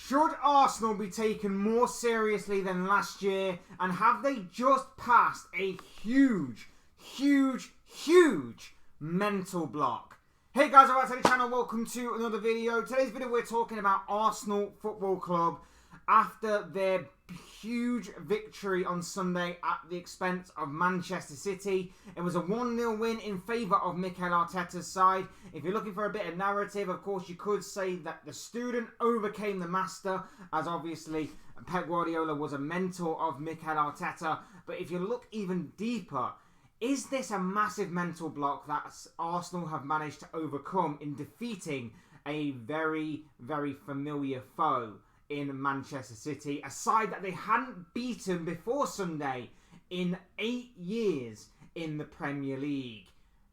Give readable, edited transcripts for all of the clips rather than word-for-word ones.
Should Arsenal be taken more seriously than last year? And have they just passed a huge mental block? Hey guys, welcome to the channel. Welcome to another video. Today's video we're talking about Arsenal Football Club after their huge victory on Sunday at the expense of Manchester City. It was a 1-0 win in favour of Mikel Arteta's side. If you're looking for a bit of narrative, of course you could say that the student overcame the master, as obviously Pep Guardiola was a mentor of Mikel Arteta. But if you look even deeper, is this a massive mental block that Arsenal have managed to overcome in defeating a very familiar foe in Manchester City, a side that they hadn't beaten before Sunday in 8 years in the Premier League?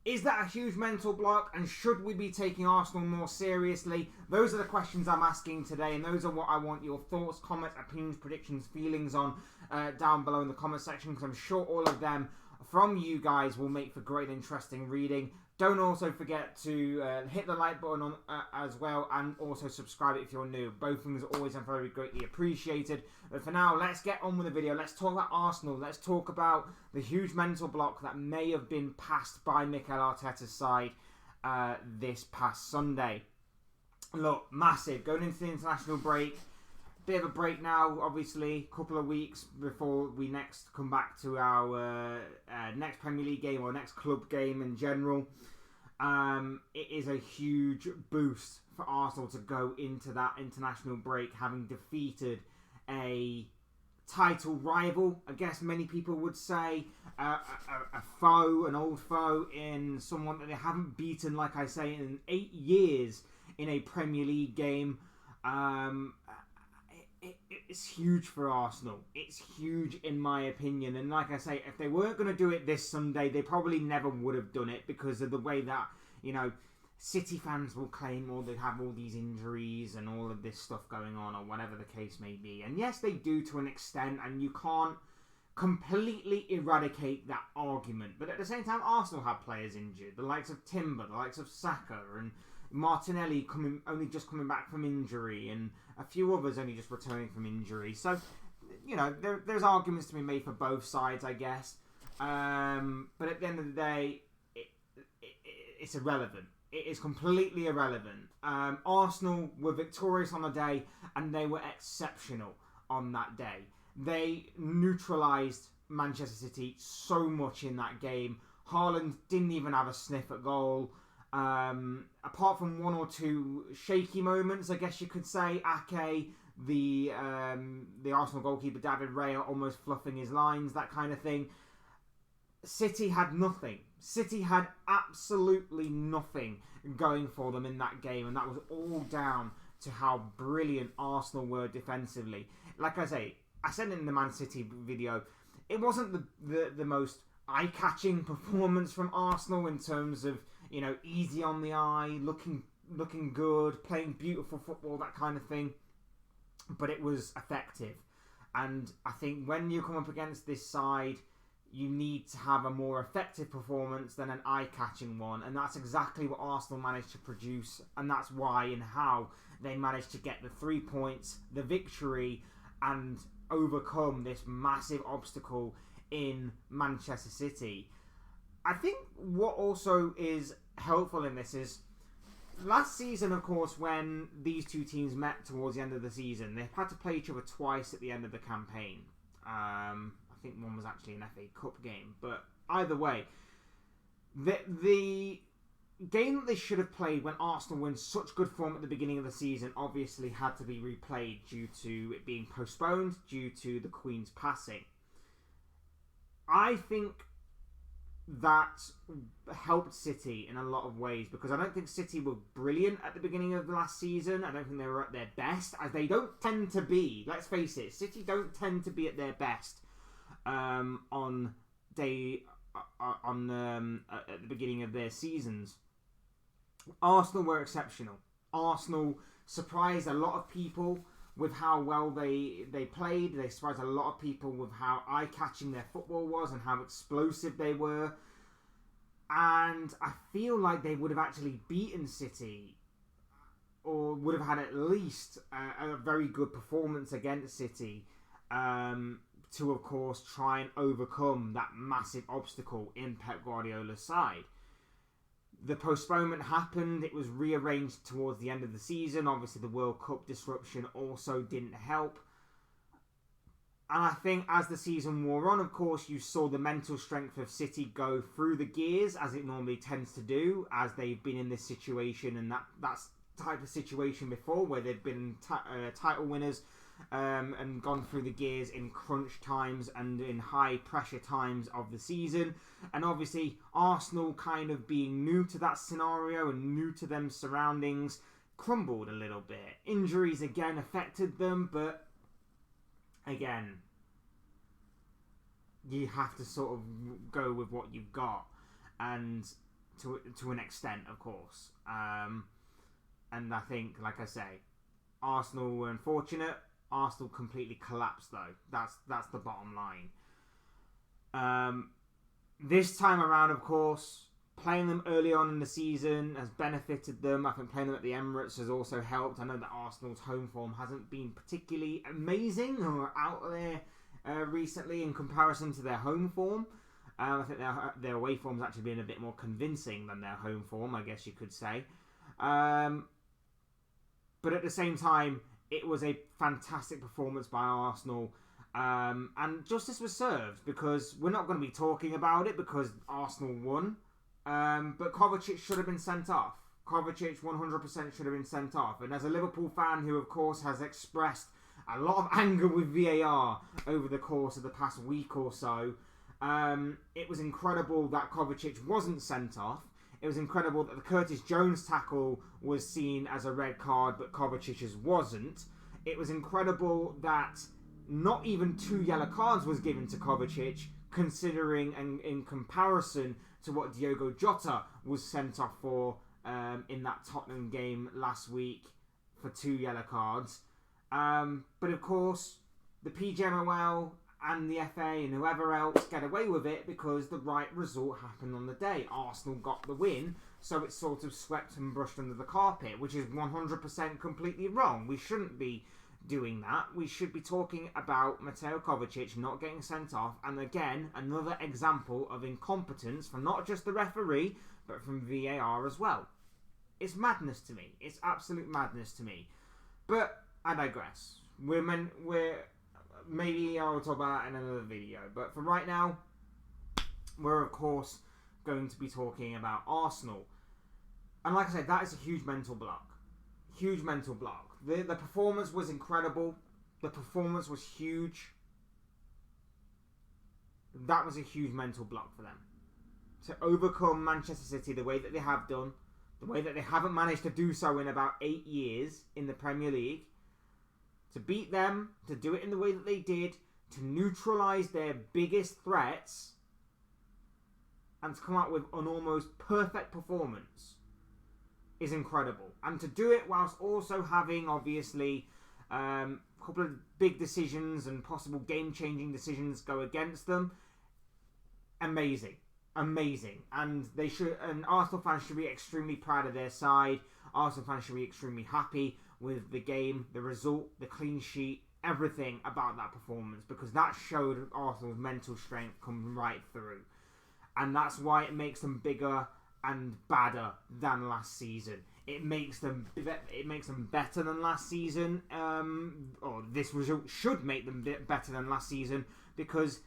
Is that a huge mental block, and should we be taking Arsenal more seriously? Those are the questions I'm asking today, and those are what I want your thoughts, comments, opinions, predictions, feelings on down below in the comment section, because I'm sure all of them from you guys will make for great and interesting reading. Don't also forget to hit the like button on as well, and also subscribe if you're new. Both things are always very greatly appreciated. But for now, let's get on with the video. Let's talk about Arsenal. Let's talk about the huge mental block that may have been passed by Mikel Arteta's side this past Sunday. Look, massive. Going into the international break. Bit of a break now, obviously. Couple of weeks before we next come back to our next Premier League game or next club game in general. It is a huge boost for Arsenal to go into that international break having defeated a title rival, I guess many people would say, a foe, an old foe, in someone that they haven't beaten, like I say, in 8 years in a Premier League game. It's huge for Arsenal. It's huge in my opinion. And like I say, if they weren't going to do it this Sunday, they probably never would have done it, because of the way that, you know, City fans will claim or they have all these injuries and all of this stuff going on, or whatever the case may be. And yes, they do to an extent, and you can't completely eradicate that argument. But at the same time, Arsenal have players injured. The likes of Timber, the likes of Saka, and Martinelli only just coming back from injury, and a few others only just returning from injury. So, you know, there's arguments to be made for both sides, I guess. But at the end of the day, it's irrelevant. It is completely irrelevant. Arsenal were victorious on the day, and they were exceptional on that day. They neutralised Manchester City so much in that game. Haaland didn't even have a sniff at goal. Apart from one or two shaky moments, I guess you could say. Ake, the Arsenal goalkeeper, David Raya, almost fluffing his lines, that kind of thing. City had nothing. City had absolutely nothing going for them in that game, and that was all down to how brilliant Arsenal were defensively. Like I say, I said in the Man City video, it wasn't the most eye-catching performance from Arsenal in terms of, you know, easy on the eye, looking good, playing beautiful football, that kind of thing. But it was effective. And I think when you come up against this side, you need to have a more effective performance than an eye-catching one. And that's exactly what Arsenal managed to produce. And that's why and how they managed to get the 3 points, the victory, and overcome this massive obstacle in Manchester City. I think what also is helpful in this is, last season, of course, when these two teams met towards the end of the season, they've had to play each other twice at the end of the campaign. I think one was actually an FA Cup game. But either way, the game that they should have played when Arsenal were in such good form at the beginning of the season obviously had to be replayed due to it being postponed due to the Queen's passing. I think that helped City in a lot of ways, because I don't think City were brilliant at the beginning of the last season. I don't think they were at their best, as they don't tend to be. Let's face it, City don't tend to be at their best at the beginning of their seasons. Arsenal were exceptional. Arsenal surprised a lot of people with how well they played. They surprised a lot of people with how eye-catching their football was and how explosive they were. And I feel like they would have actually beaten City or would have had at least a very good performance against City to, of course, try and overcome that massive obstacle in Pep Guardiola's side. The postponement happened. It was rearranged towards the end of the season. Obviously, the World Cup disruption also didn't help. And I think as the season wore on, of course, you saw the mental strength of City go through the gears, as it normally tends to do, as they've been in this situation and that's type of situation before, where they've been title winners and gone through the gears in crunch times and in high pressure times of the season. And obviously, Arsenal, kind of being new to that scenario and new to them surroundings, crumbled a little bit. Injuries again affected them, but again, you have to sort of go with what you've got, and to an extent, of course. And I think, like I say, Arsenal were unfortunate. Arsenal completely collapsed, though. That's the bottom line. This time around, of course, playing them early on in the season has benefited them. I think playing them at the Emirates has also helped. I know that Arsenal's home form hasn't been particularly amazing or out there recently in comparison to their home form. I think their away form's actually been a bit more convincing than their home form, I guess you could say. But at the same time, it was a fantastic performance by Arsenal. And justice was served, because we're not going to be talking about it because Arsenal won. But Kovacic should have been sent off. Kovacic 100% should have been sent off. And as a Liverpool fan who, of course, has expressed a lot of anger with VAR over the course of the past week or so, it was incredible that Kovacic wasn't sent off. It was incredible that the Curtis Jones tackle was seen as a red card, but Kovacic's wasn't. It was incredible that not even 2 yellow cards was given to Kovacic, considering and in comparison to what Diogo Jota was sent off for in that Tottenham game last week for 2 yellow cards. But of course, the PGMOL and the FA and whoever else get away with it because the right result happened on the day. Arsenal got the win, so it's sort of swept and brushed under the carpet, which is 100% completely wrong. We shouldn't be doing that. We should be talking about Mateo Kovacic not getting sent off, and again, another example of incompetence from not just the referee, but from VAR as well. It's madness to me. It's absolute madness to me. But I digress. Maybe I'll talk about that in another video. But for right now, we're of course going to be talking about Arsenal. And like I said, that is a huge mental block. Huge mental block. The performance was incredible. The performance was huge. That was a huge mental block for them. To overcome Manchester City the way that they have done, the way that they haven't managed to do so in about 8 years in the Premier League, to beat them, to do it in the way that they did, to neutralise their biggest threats, and to come out with an almost perfect performance is incredible. And to do it whilst also having, obviously, a couple of big decisions and possible game-changing decisions go against them, amazing. Amazing. And Arsenal fans should be extremely proud of their side. Arsenal fans should be extremely happy with the game, the result, the clean sheet, everything about that performance, because that showed Arsenal's mental strength come right through. And that's why it makes them bigger and badder than last season. It makes them better than last season, or this result should make them better than last season, because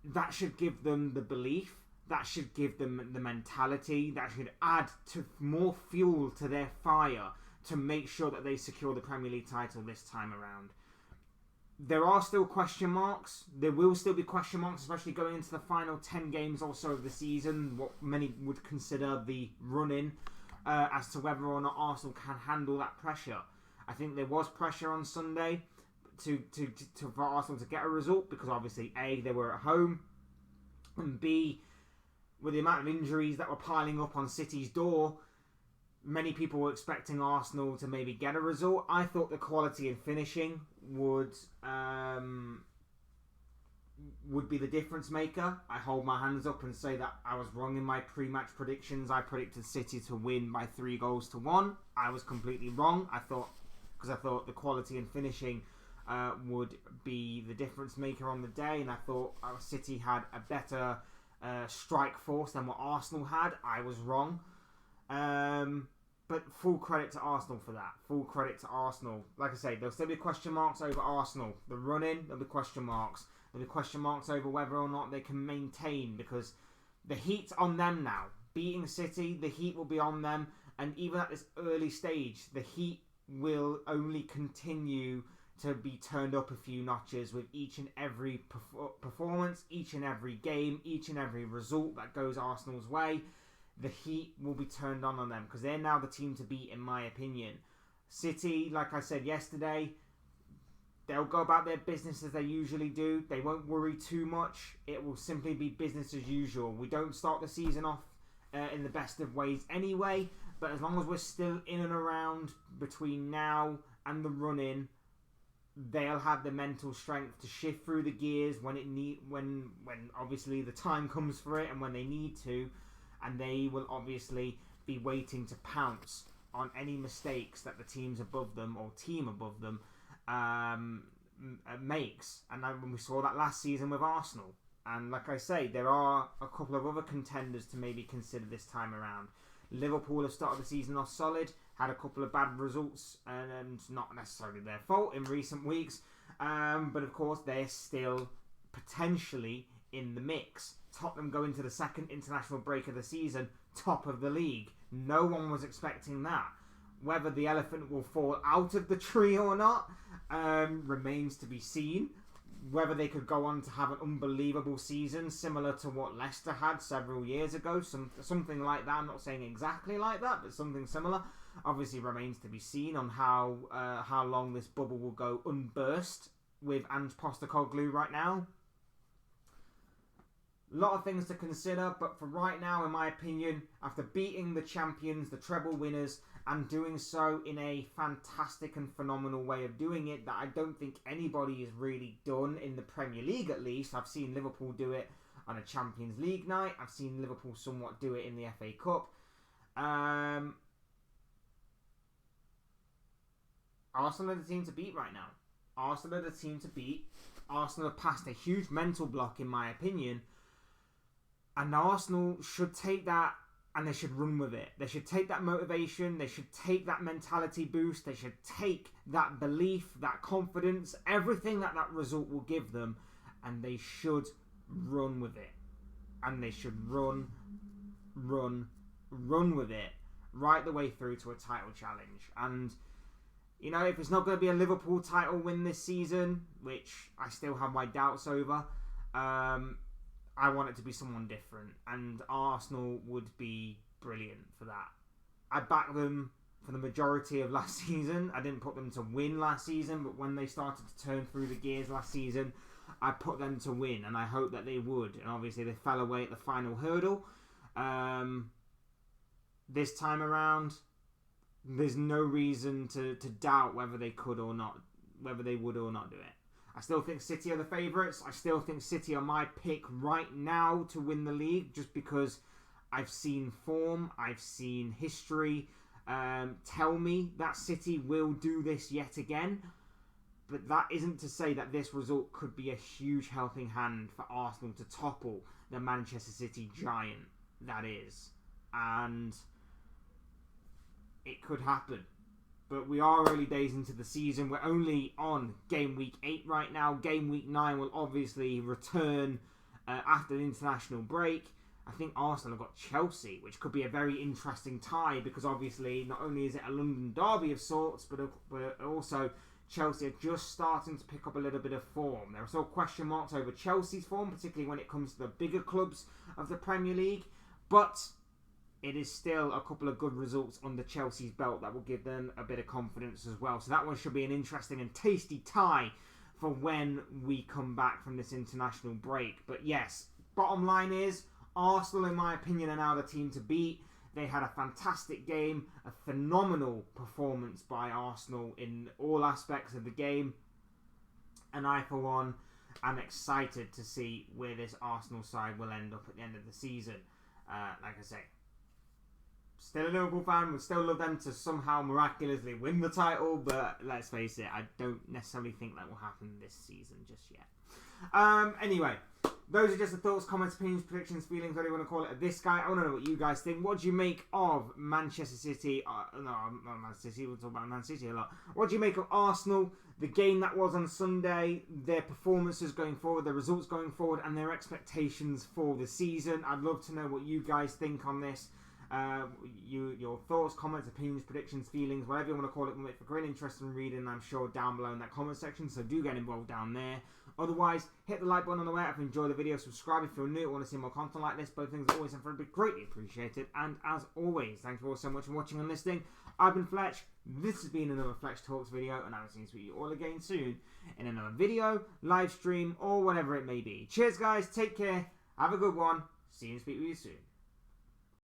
that should give them the belief, that should give them the mentality, that should add to more fuel to their fire to make sure that they secure the Premier League title this time around. There are still question marks. There will still be question marks, especially going into the final 10 games or so of the season, what many would consider the run-in, as to whether or not Arsenal can handle that pressure. I think there was pressure on Sunday for Arsenal to get a result, because obviously, A, they were at home, and B, with the amount of injuries that were piling up on City's door, many people were expecting Arsenal to maybe get a result. I thought the quality in finishing would would be the difference maker. I hold my hands up and say that I was wrong in my pre-match predictions. I predicted City to win by 3-1. I was completely wrong. I thought the quality and finishing would be the difference maker on the day, and I thought City had a better strike force than what Arsenal had. I was wrong. But full credit to Arsenal for that. Full credit to Arsenal. Like I say, there'll still be question marks over Arsenal. The run-in, there'll be question marks. There'll be question marks over whether or not they can maintain, because the heat's on them now. Beating City, the heat will be on them. And even at this early stage, the heat will only continue to be turned up a few notches with each and every performance, each and every game, each and every result that goes Arsenal's way. The heat will be turned on them because they're now the team to beat, in my opinion. City, like I said yesterday, they'll go about their business as they usually do. They won't worry too much. It will simply be business as usual. We don't start the season off in the best of ways anyway, but as long as we're still in and around between now and the run-in, they'll have the mental strength to shift through the gears when obviously the time comes for it and when they need to. And they will obviously be waiting to pounce on any mistakes that the teams above them or team above them makes. And we saw that last season with Arsenal. And like I say, there are a couple of other contenders to maybe consider this time around. Liverpool have started the season off solid, had a couple of bad results, and not necessarily their fault in recent weeks. But of course, they're still potentially in the mix. Tottenham go into the second international break of the season, top of the league. No one was expecting that. Whether the elephant will fall out of the tree or not remains to be seen. Whether they could go on to have an unbelievable season, similar to what Leicester had several years ago, something like that. I'm not saying exactly like that, but something similar. Obviously remains to be seen on how long this bubble will go unburst with Ange Postecoglou right now. A lot of things to consider, but for right now, in my opinion, after beating the champions, the treble winners, and doing so in a fantastic and phenomenal way of doing it that I don't think anybody has really done in the Premier League, at least. I've seen Liverpool do it on a Champions League night. I've seen Liverpool somewhat do it in the FA Cup. Arsenal are the team to beat right now. Arsenal are the team to beat. Arsenal have passed a huge mental block, in my opinion. And Arsenal should take that and they should run with it. They should take that motivation. They should take that mentality boost. They should take that belief, that confidence, everything that result will give them, and they should run with it. And they should run with it right the way through to a title challenge. And, you know, if it's not going to be a Liverpool title win this season, which I still have my doubts over, I want it to be someone different, and Arsenal would be brilliant for that. I backed them for the majority of last season. I didn't put them to win last season, but when they started to turn through the gears last season, I put them to win, and I hoped that they would. And obviously they fell away at the final hurdle. This time around, there's no reason to doubt whether they could or not, whether they would or not do it. I still think City are the favourites. I still think City are my pick right now to win the league, just because I've seen form, I've seen history tell me that City will do this yet again. But that isn't to say that this result could be a huge helping hand for Arsenal to topple the Manchester City giant that is. And it could happen. But we are early days into the season. We're only on game week 8 right now. Game week 9 will obviously return after the international break. I think Arsenal have got Chelsea, which could be a very interesting tie because obviously not only is it a London derby of sorts, but also Chelsea are just starting to pick up a little bit of form. There are still question marks over Chelsea's form, particularly when it comes to the bigger clubs of the Premier League. But it is still a couple of good results under Chelsea's belt that will give them a bit of confidence as well. So that one should be an interesting and tasty tie for when we come back from this international break. But yes, bottom line is, Arsenal, in my opinion, are now the team to beat. They had a fantastic game, a phenomenal performance by Arsenal in all aspects of the game. And I, for one, I'm excited to see where this Arsenal side will end up at the end of the season. Like I say, still a Liverpool fan, would still love them to somehow miraculously win the title, but let's face it, I don't necessarily think that will happen this season just yet. Anyway, those are just the thoughts, comments, opinions, predictions, feelings, whatever you want to call it, of this guy. I want to know what you guys think. What do you make of Manchester City? No, not Man City. We'll talk about Man City a lot. What do you make of Arsenal, the game that was on Sunday, their performances going forward, their results going forward, and their expectations for the season? I'd love to know what you guys think on this. Your thoughts, comments, opinions, predictions, feelings, whatever you want to call it, will make for great interest in reading, I'm sure, down below in that comment section, so do get involved down there. Otherwise, hit the like button on the way up if you enjoy the video, subscribe if you're new and want to see more content like this. Both things are always and forever greatly appreciated, and as always, thank you all so much for watching and listening. I've been Fletch, this has been another Fletch Talks video, and I will see you all again soon in another video, live stream, or whatever it may be. Cheers guys, take care, have a good one, see you and speak with you soon.